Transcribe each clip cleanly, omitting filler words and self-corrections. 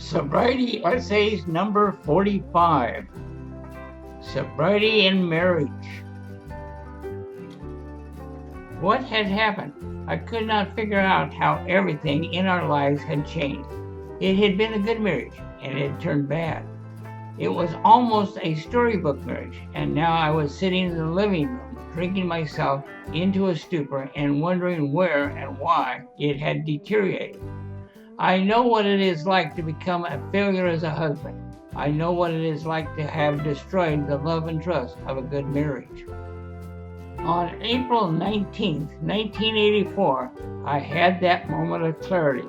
Sobriety Essays number 45. Sobriety in Marriage. What had happened? I could not figure out how everything in our lives had changed. It had been a good marriage, and it had turned bad. It was almost a storybook marriage, and now I was sitting in the living room, drinking myself into a stupor and wondering where and why it had deteriorated. I know what it is like to become a failure as a husband. I know what it is like to have destroyed the love and trust of a good marriage. On April 19th, 1984, I had that moment of clarity.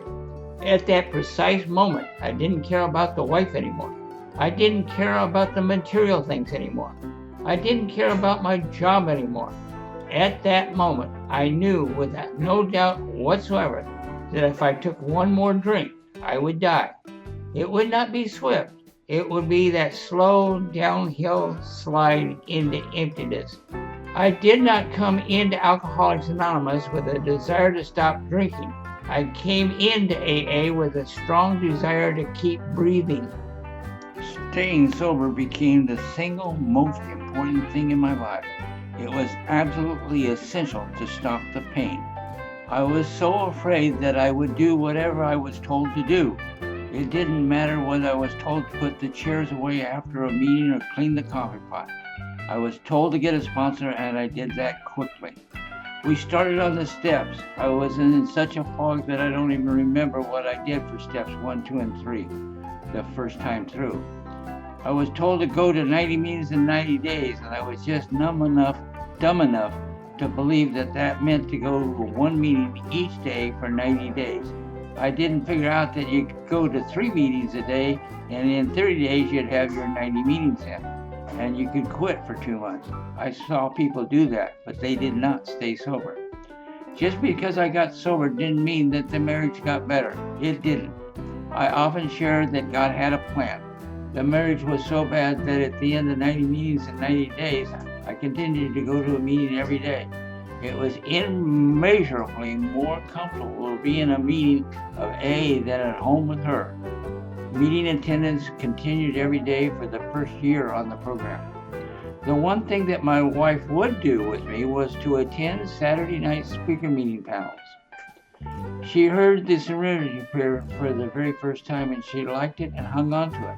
At that precise moment, I didn't care about the wife anymore. I didn't care about the material things anymore. I didn't care about my job anymore. At that moment, I knew without no doubt whatsoever that if I took one more drink, I would die. It would not be swift. It would be that slow downhill slide into emptiness. I did not come into Alcoholics Anonymous with a desire to stop drinking. I came into AA with a strong desire to keep breathing. Staying sober became the single most important thing in my life. It was absolutely essential to stop the pain. I was so afraid that I would do whatever I was told to do. It didn't matter whether I was told to put the chairs away after a meeting or clean the coffee pot. I was told to get a sponsor, and I did that quickly. We started on the steps. I was in such a fog that I don't even remember what I did for steps 1, 2, and 3 the first time through. I was told to go to 90 meetings in 90 days, and I was just dumb enough to believe that that meant to go to one meeting each day for 90 days. I didn't figure out that you could go to 3 meetings a day, and in 30 days you'd have your 90 meetings in, and you could quit for 2 months. I saw people do that, but they did not stay sober. Just because I got sober didn't mean that the marriage got better. It didn't. I often shared that God had a plan. The marriage was so bad that at the end of 90 meetings in 90 days, I continued to go to a meeting every day. It was immeasurably more comfortable to be in a meeting of AA than at home with her. Meeting attendance continued every day for the first year on the program. The one thing that my wife would do with me was to attend Saturday night speaker meeting panels. She heard the Serenity Prayer for the very first time, and she liked it and hung on to it.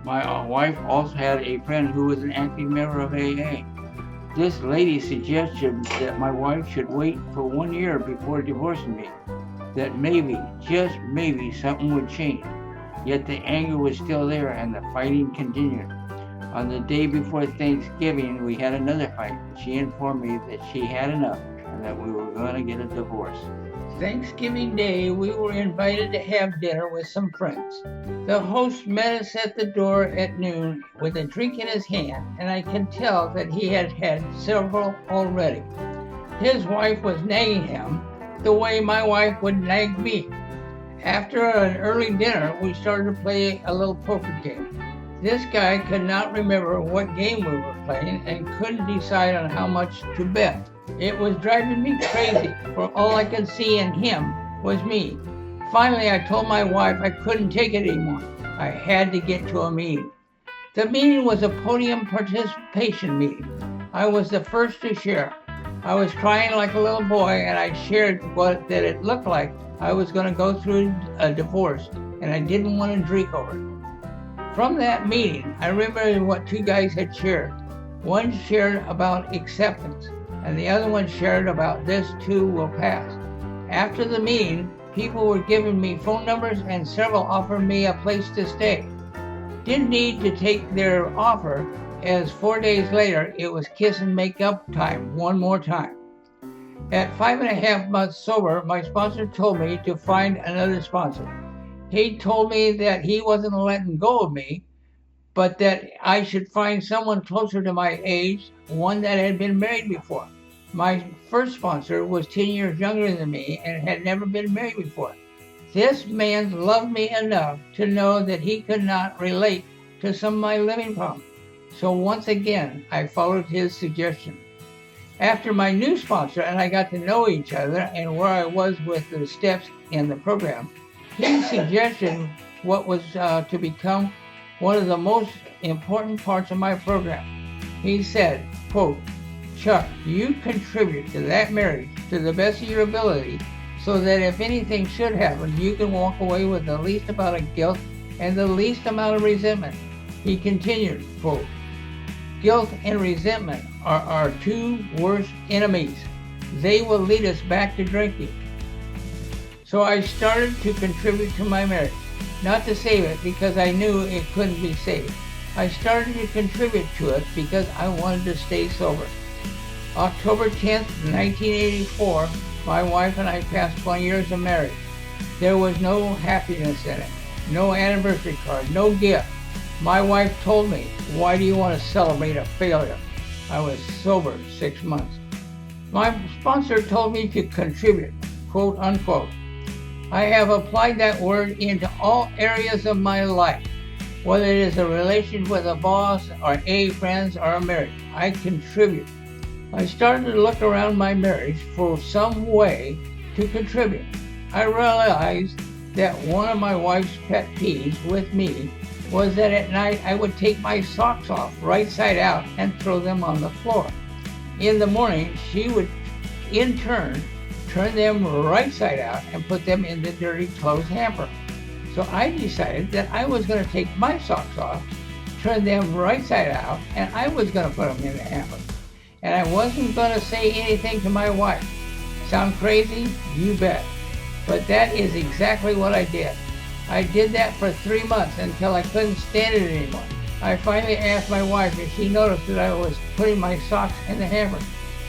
My wife also had a friend who was an active member of AA. This lady suggested that my wife should wait for 1 year before divorcing me, that maybe, just maybe, something would change. Yet the anger was still there and the fighting continued. On the day before Thanksgiving, we had another fight. She informed me that she had enough and that we were going to get a divorce. Thanksgiving Day, we were invited to have dinner with some friends. The host met us at the door at noon with a drink in his hand, and I can tell that he had had several already. His wife was nagging him the way my wife would nag me. After an early dinner, we started to play a little poker game. This guy could not remember what game we were playing and couldn't decide on how much to bet. It was driving me crazy, for all I could see in him was me. Finally, I told my wife I couldn't take it anymore. I had to get to a meeting. The meeting was a podium participation meeting. I was the first to share. I was crying like a little boy, and I shared that it looked like I was going to go through a divorce, and I didn't want to drink over it. From that meeting, I remember what 2 guys had shared. One shared about acceptance, and the other one shared about this too will pass. After the meeting, people were giving me phone numbers and several offered me a place to stay. Didn't need to take their offer, as 4 days later it was kiss and make up time one more time. At 5.5 months sober, my sponsor told me to find another sponsor. He told me that he wasn't letting go of me, but that I should find someone closer to my age, one that had been married before. My first sponsor was 10 years younger than me and had never been married before. This man loved me enough to know that he could not relate to some of my living problems. So once again, I followed his suggestion. After my new sponsor and I got to know each other and where I was with the steps in the program, his suggestion what was to become one of the most important parts of my program. He said, quote, "Chuck, you contribute to that marriage to the best of your ability so that if anything should happen, you can walk away with the least amount of guilt and the least amount of resentment." He continued, quote, "Guilt and resentment are our two worst enemies. They will lead us back to drinking." So I started to contribute to my marriage, not to save it because I knew it couldn't be saved. I started to contribute to it because I wanted to stay sober. October 10th, 1984, my wife and I passed 20 years of marriage. There was no happiness in it, no anniversary card, no gift. My wife told me, "Why do you want to celebrate a failure?" I was sober 6 months. My sponsor told me to contribute, quote unquote. I have applied that word into all areas of my life, whether it is a relationship with a boss or friends or a marriage. I contribute. I started to look around my marriage for some way to contribute. I realized that one of my wife's pet peeves with me was that at night I would take my socks off right side out and throw them on the floor. In the morning, she would in turn turn them right side out and put them in the dirty clothes hamper. So I decided that I was going to take my socks off, turn them right side out, and I was going to put them in the hamper. And I wasn't going to say anything to my wife. Sound crazy? You bet. But that is exactly what I did. I did that for 3 months until I couldn't stand it anymore. I finally asked my wife if she noticed that I was putting my socks in the hamper.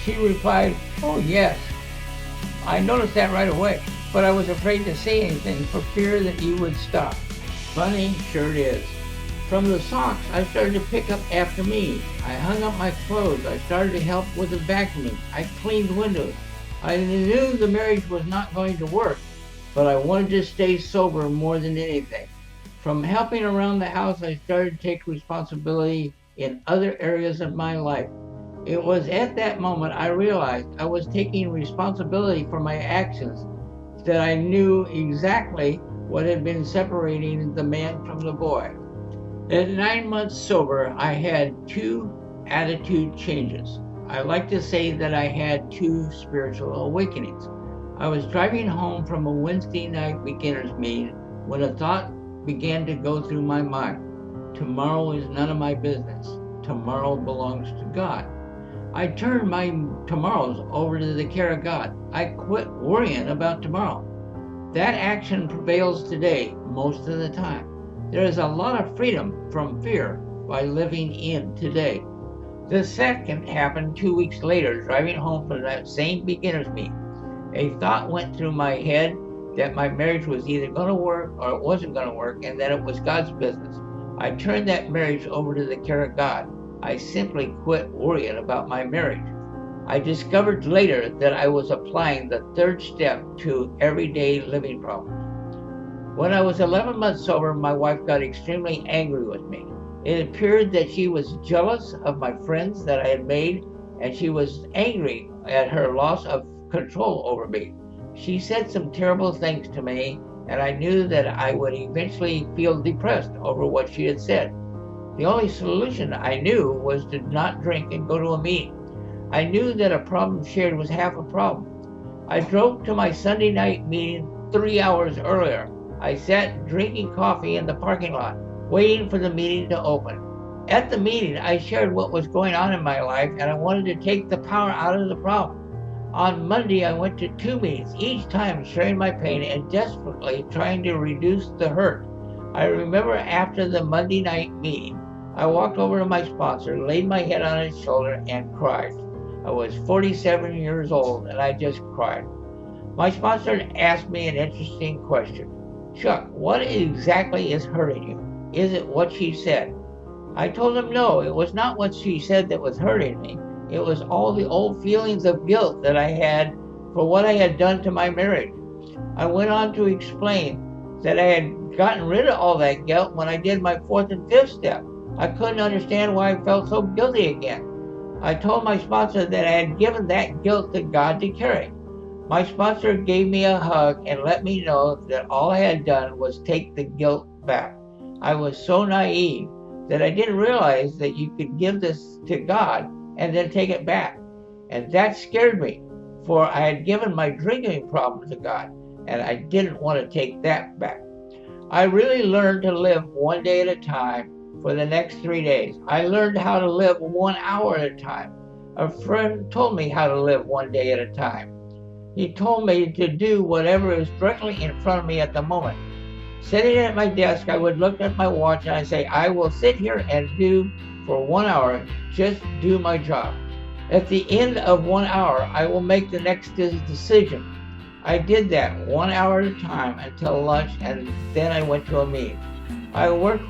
She replied, "Oh yes." I noticed that right away, but I was afraid to say anything for fear that you would stop. Funny, sure it is. From the socks, I started to pick up after me. I hung up my clothes. I started to help with the vacuuming. I cleaned windows. I knew the marriage was not going to work, but I wanted to stay sober more than anything. From helping around the house, I started to take responsibility in other areas of my life. It was at that moment I realized I was taking responsibility for my actions, that I knew exactly what had been separating the man from the boy. At 9 months sober, I had 2 attitude changes. I like to say that I had 2 spiritual awakenings. I was driving home from a Wednesday night beginners meeting when a thought began to go through my mind. Tomorrow is none of my business. Tomorrow belongs to God. I turned my tomorrows over to the care of God. I quit worrying about tomorrow. That action prevails today most of the time. There is a lot of freedom from fear by living in today. The second happened 2 weeks later, driving home from that same beginners meeting. A thought went through my head that my marriage was either going to work or it wasn't going to work, and that it was God's business. I turned that marriage over to the care of God. I simply quit worrying about my marriage. I discovered later that I was applying the 3rd step to everyday living problems. When I was 11 months sober, my wife got extremely angry with me. It appeared that she was jealous of my friends that I had made, and she was angry at her loss of control over me. She said some terrible things to me, and I knew that I would eventually feel depressed over what she had said. The only solution I knew was to not drink and go to a meeting. I knew that a problem shared was half a problem. I drove to my Sunday night meeting 3 hours earlier. I sat drinking coffee in the parking lot, waiting for the meeting to open. At the meeting, I shared what was going on in my life, and I wanted to take the power out of the problem. On Monday, I went to 2 meetings, each time sharing my pain and desperately trying to reduce the hurt. I remember after the Monday night meeting, I walked over to my sponsor, laid my head on his shoulder, and cried. I was 47 years old, and I just cried. My sponsor asked me an interesting question. "Chuck, what exactly is hurting you? Is it what she said?" I told him no, it was not what she said that was hurting me. It was all the old feelings of guilt that I had for what I had done to my marriage. I went on to explain that I had gotten rid of all that guilt when I did my 4th and 5th step. I couldn't understand why I felt so guilty again. I told my sponsor that I had given that guilt to God to carry. My sponsor gave me a hug and let me know that all I had done was take the guilt back. I was so naive that I didn't realize that you could give this to God and then take it back. And that scared me, for I had given my drinking problem to God, and I didn't want to take that back. I really learned to live one day at a time for the next 3 days. I learned how to live 1 hour at a time. A friend told me how to live one day at a time. He told me to do whatever is directly in front of me at the moment. Sitting at my desk, I would look at my watch and I say, I will sit here and do for 1 hour, just do my job. At the end of 1 hour, I will make the next decision. I did that 1 hour at a time until lunch, and then I went to a meeting. I worked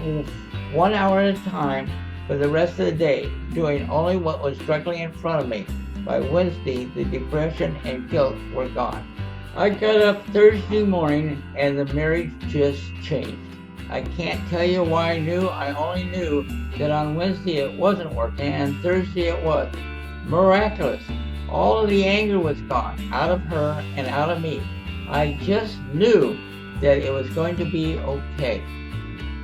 1 hour at a time for the rest of the day, doing only what was directly in front of me. By Wednesday, the depression and guilt were gone. I got up Thursday morning and the marriage just changed. I can't tell you why I knew. I only knew that on Wednesday it wasn't working and Thursday it was. Miraculous. All of the anger was gone, out of her and out of me. I just knew that it was going to be okay.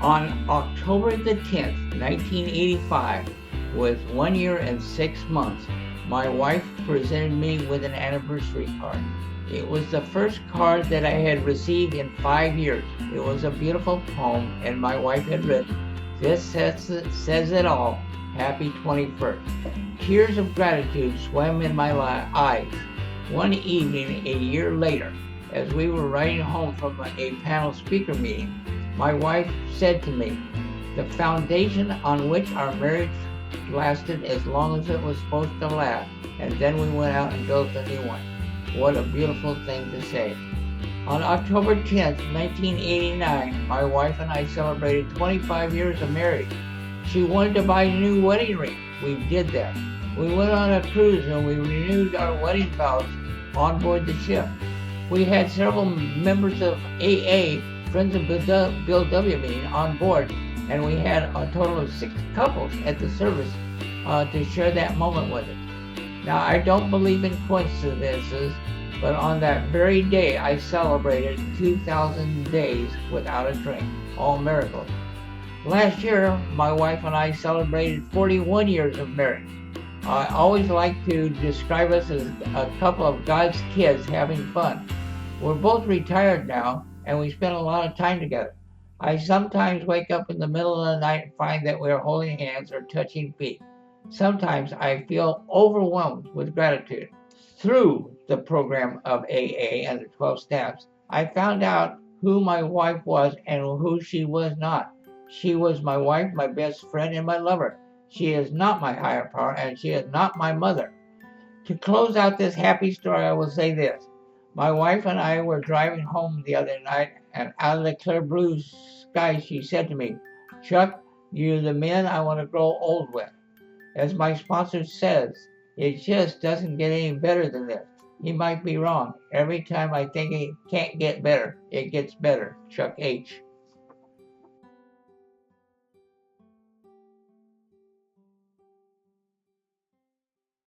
On October the 10th, 1985, with 1 year and 6 months, my wife presented me with an anniversary card. It was the first card that I had received in 5 years. It was a beautiful poem, and my wife had written, "This says it all, happy 21st. Tears of gratitude swam in my eyes. One evening, a year later, as we were riding home from a panel speaker meeting, my wife said to me, the foundation on which our marriage lasted as long as it was supposed to last, and then we went out and built a new one." What a beautiful thing to say. On October 10th, 1989, my wife and I celebrated 25 years of marriage. She wanted to buy a new wedding ring. We did that. We went on a cruise and we renewed our wedding vows on board the ship. We had several members of AA, Friends of Bill W. meeting, on board, and we had a total of 6 couples at the service to share that moment with us. Now, I don't believe in coincidences, but on that very day, I celebrated 2,000 days without a drink. All miracles. Last year, my wife and I celebrated 41 years of marriage. I always like to describe us as a couple of God's kids having fun. We're both retired now, and we spend a lot of time together. I sometimes wake up in the middle of the night and find that we are holding hands or touching feet. Sometimes I feel overwhelmed with gratitude. Through the program of AA and the 12 steps, I found out who my wife was and who she was not. She was my wife, my best friend, and my lover. She is not my higher power, and she is not my mother. To close out this happy story, I will say this. My wife and I were driving home the other night, and out of the clear blue sky, she said to me, "Chuck, you're the man I want to grow old with." As my sponsor says, it just doesn't get any better than this. He might be wrong. Every time I think it can't get better, it gets better. Chuck H.